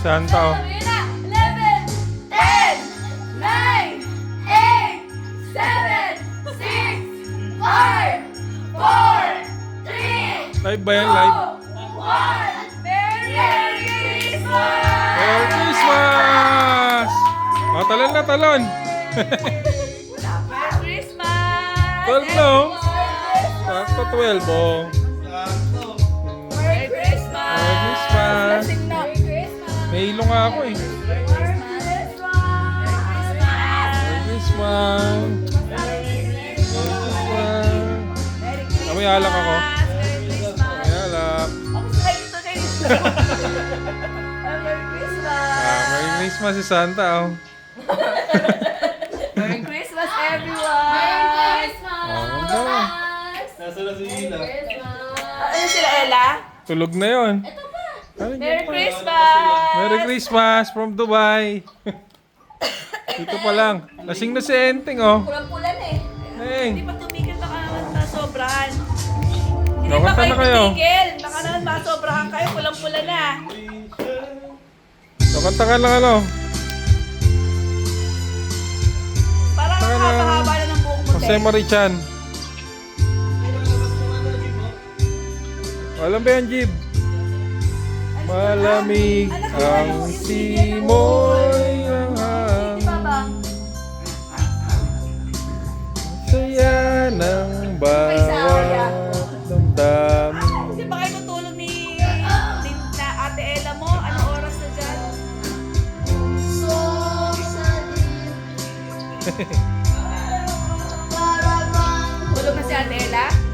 Santa, oh. 11, 10, 9, 8, 7, 6, 5, 4, 3, Live ba yan? Live? 1. Merry Christmas! Merry Christmas! Oh, talon na, talon. Merry Christmas! 12 na, oh. Sakto 12, oh. Merry Christmas! Merry Christmas! Lasing na. Merry Christmas! May ilong nga ako, eh. Merry Christmas! Merry Christmas! May alak ako. Merry Christmas! May alak. Ako sa ito kayo. Merry Christmas! Merry Christmas si Santa, oh. Merry Christmas, everyone! Merry Christmas! Nasa na si Ila? Ano sila, Ella? Tulog na yon. Merry Christmas! Merry Christmas from Dubai. Dito pa lang. Lasing na si Enteng, oh. Pulang-pulan eh. Enteng. Hindi pa tumigil, baka naman masobrahan. Hindi pa Kakanta kayo na kayo. tumigil. Baka naman masobrahan kayo, pulang-pulan na. Kanta ka lang, ano. Parang Saka ang na- haba-haba na ng buhok mo, Jose Te. Marichan. Walang ba yan, Jib? Malamig ang simoy ng hangin. Di ba bang? Saya ng bawat damdamin. Hindi ba kayo tutulog ni na Ate Ella mo? Anong oras na dyan? Tulog na si Ate Ella?